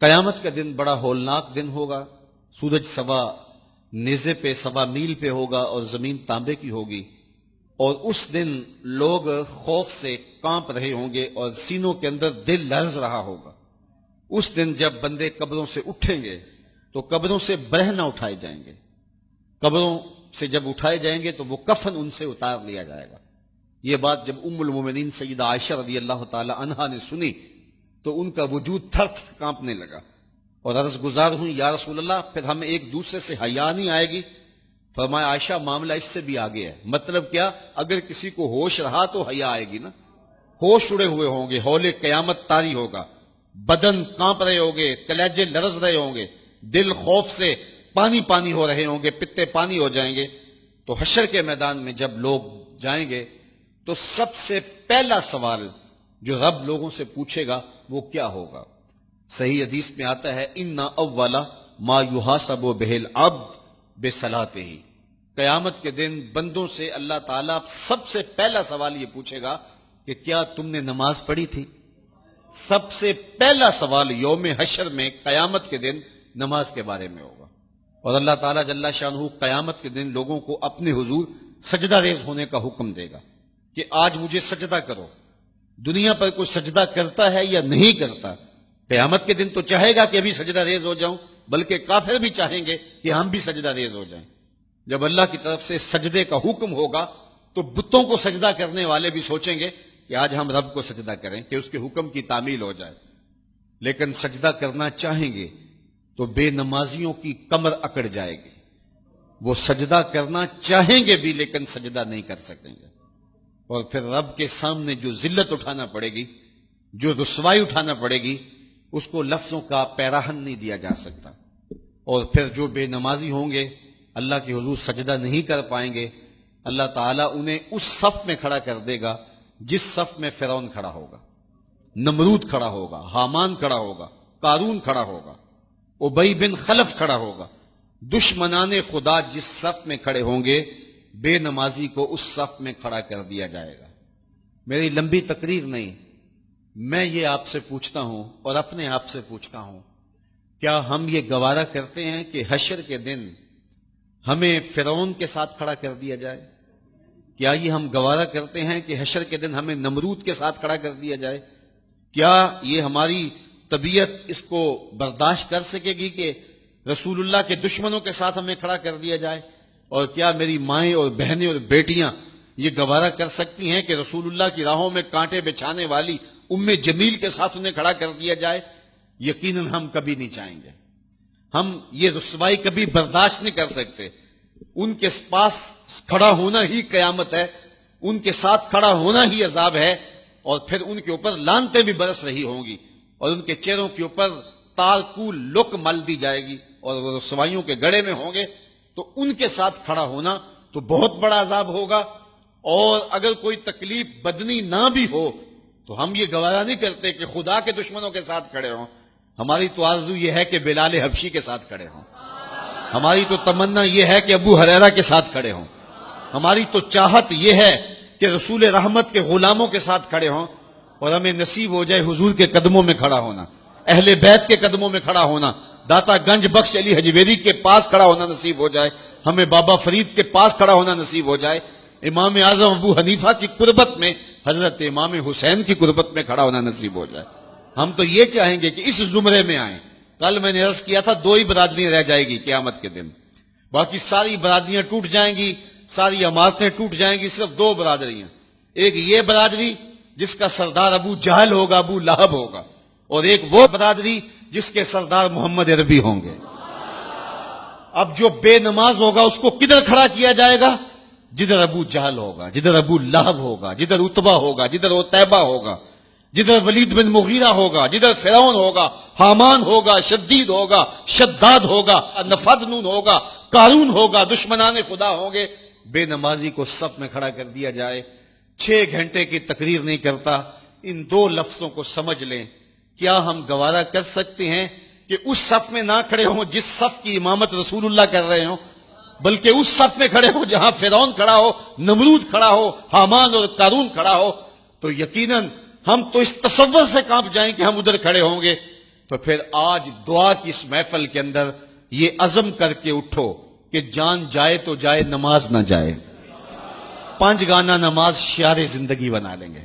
قیامت کا دن بڑا ہولناک دن ہوگا. سورج سوا نیزے پہ، سوا میل پہ ہوگا اور زمین تانبے کی ہوگی، اور اس دن لوگ خوف سے کانپ رہے ہوں گے اور سینوں کے اندر دل لرز رہا ہوگا. اس دن جب بندے قبروں سے اٹھیں گے تو قبروں سے برہ نہ اٹھائے جائیں گے. قبروں سے جب اٹھائے جائیں گے تو وہ کفن ان سے اتار لیا جائے گا. یہ بات جب ام المومنین سیدہ عائشہ رضی اللہ تعالی عنہا نے سنی تو ان کا وجود تھر تھر کانپنے لگا اور عرض گزار ہوئی، یا رسول اللہ پھر ہمیں ایک دوسرے سے حیا نہیں آئے گی؟ فرمایا عائشہ معاملہ اس سے بھی آگے ہے. مطلب کیا؟ اگر کسی کو ہوش رہا تو حیا آئے گی نا. ہوش اڑے ہوئے ہوں گے، ہول قیامت طاری ہوگا، بدن کانپ رہے ہوں گے، کلیجے لرز رہے ہوں گے، دل خوف سے پانی پانی ہو رہے ہوں گے، پتے پانی ہو جائیں گے. تو حشر کے میدان میں جب لوگ جائیں گے تو سب سے پہلا سوال جو رب لوگوں سے پوچھے گا وہ کیا ہوگا؟ صحیح حدیث میں آتا ہے، اِنَّ أَوَّلَ مَا يُحَاسَبُ بِهِ الْعَبْدُ بِصَلَاتِهِ. قیامت کے دن بندوں سے اللہ تعالیٰ سب سے پہلا سوال یہ پوچھے گا کہ کیا تم نے نماز پڑھی تھی؟ سب سے پہلا سوال یوم حشر میں قیامت کے دن نماز کے بارے میں ہوگا. اور اللہ تعالیٰ جل شانہ قیامت کے دن لوگوں کو اپنے حضور سجدہ ریز ہونے کا حکم دے گا کہ آج مجھے سجدہ کرو. دنیا پر کوئی سجدہ کرتا ہے یا نہیں کرتا؟ قیامت کے دن تو چاہے گا کہ ابھی سجدہ ریز ہو جاؤں، بلکہ کافر بھی چاہیں گے کہ ہم بھی سجدہ ریز ہو جائیں. جب اللہ کی طرف سے سجدے کا حکم ہوگا تو بتوں کو سجدہ کرنے والے بھی سوچیں گے کہ آج ہم رب کو سجدہ کریں کہ اس کے حکم کی تعمیل ہو جائے. لیکن سجدہ کرنا چاہیں گے تو بے نمازیوں کی کمر اکڑ جائے گی. وہ سجدہ کرنا چاہیں گے بھی لیکن سجدہ نہیں کر سکیں گے، اور پھر رب کے سامنے جو ذلت اٹھانا پڑے گی، جو رسوائی اٹھانا پڑے گی، اس کو لفظوں کا پیراہن نہیں دیا جا سکتا. اور پھر جو بے نمازی ہوں گے اللہ کے حضور سجدہ نہیں کر پائیں گے، اللہ تعالیٰ انہیں اس صف میں کھڑا کر دے گا جس صف میں فرعون کھڑا ہوگا، نمرود کھڑا ہوگا، حامان کھڑا ہوگا، قارون کھڑا ہوگا، ابی بن خلف کھڑا ہوگا. دشمنان خدا جس صف میں کھڑے ہوں گے بے نمازی کو اس صف میں کھڑا کر دیا جائے گا. میری لمبی تقریر نہیں، میں یہ آپ سے پوچھتا ہوں اور اپنے آپ سے پوچھتا ہوں، کیا ہم یہ گوارا کرتے ہیں کہ حشر کے دن ہمیں فرعون کے ساتھ کھڑا کر دیا جائے؟ کیا یہ ہم گوارا کرتے ہیں کہ حشر کے دن ہمیں نمرود کے ساتھ کھڑا کر دیا جائے؟ کیا یہ ہماری طبیعت اس کو برداشت کر سکے گی کہ رسول اللہ کے دشمنوں کے ساتھ ہمیں کھڑا کر دیا جائے؟ اور کیا میری مائیں اور بہنیں اور بیٹیاں یہ گوارا کر سکتی ہیں کہ رسول اللہ کی راہوں میں کانٹے بچھانے والی ام جمیل کے ساتھ انہیں کھڑا کر دیا جائے؟ یقیناً ہم کبھی نہیں چاہیں گے. ہم یہ رسوائی کبھی برداشت نہیں کر سکتے. ان کے پاس کھڑا ہونا ہی قیامت ہے، ان کے ساتھ کھڑا ہونا ہی عذاب ہے، اور پھر ان کے اوپر لعنتیں بھی برس رہی ہوں گی اور ان کے چہروں کے اوپر تارکو لک مل دی جائے گی اور وہ رسوائیوں کے گڑے میں ہوں گے. تو ان کے ساتھ کھڑا ہونا تو بہت بڑا عذاب ہوگا. اور اگر کوئی تکلیف بدنی نہ بھی ہو تو ہم یہ گوارا نہیں کرتے کہ خدا کے دشمنوں کے ساتھ کھڑے ہوں. ہماری تو آرزو یہ ہے کہ بلال حبشی کے ساتھ کھڑے ہوں. ہماری تو تمنا یہ ہے کہ ابو ہریرہ کے ساتھ کھڑے ہوں. ہماری تو چاہت یہ ہے کہ رسول رحمت کے غلاموں کے ساتھ کھڑے ہوں، اور ہمیں نصیب ہو جائے حضور کے قدموں میں کھڑا ہونا، اہل بیت کے قدموں میں کھڑا ہونا، داتا گنج بخش علی حجویری کے پاس کھڑا ہونا نصیب ہو جائے، ہمیں بابا فرید کے پاس کھڑا ہونا نصیب ہو جائے، امام اعظم ابو حنیفہ کی قربت میں، حضرت امام حسین کی قربت میں کھڑا ہونا نصیب ہو جائے. ہم تو یہ چاہیں گے کہ اس زمرے میں آئیں. کل میں نے عرض کیا تھا 2 ہی برادریاں رہ جائے گی قیامت کے دن، باقی ساری برادریاں ٹوٹ جائیں گی، ساری عمارتیں ٹوٹ جائیں گی. صرف 2 برادریاں، ایک یہ برادری جس کا سردار ابو جہل ہوگا، ابو لہب ہوگا، اور ایک وہ برادری جس کے سردار محمد عربی ہوں گے. اب جو بے نماز ہوگا اس کو کدھر کھڑا کیا جائے گا؟ جدھر ابو جہل ہوگا، جدھر ابو لہب ہوگا، جدھر عتبہ ہوگا، جدھر عتیبہ ہوگا، جدھر ولید بن مغیرہ ہوگا، جدھر فرعون ہوگا، حامان ہوگا، شدید ہوگا، شداد ہوگا، نفدنون ہوگا، قارون ہوگا، دشمنان خدا ہوں گے. بے نمازی کو صف میں کھڑا کر دیا جائے. 6 گھنٹے کی تقریر نہیں کرتا، ان 2 لفظوں کو سمجھ لیں. کیا ہم گوارا کر سکتے ہیں کہ اس صف میں نہ کھڑے ہوں جس صف کی امامت رسول اللہ کر رہے ہوں، بلکہ اس صف میں کھڑے ہوں جہاں فرعون کھڑا ہو، نمرود کھڑا ہو، حامان اور قارون کھڑا ہو؟ تو یقیناً ہم تو اس تصور سے کانپ جائیں کہ ہم ادھر کھڑے ہوں گے. تو پھر آج دعا کی اس محفل کے اندر یہ عزم کر کے اٹھو کہ جان جائے تو جائے، نماز نہ جائے۔ 5 گانا نماز شعار زندگی بنا لیں گے۔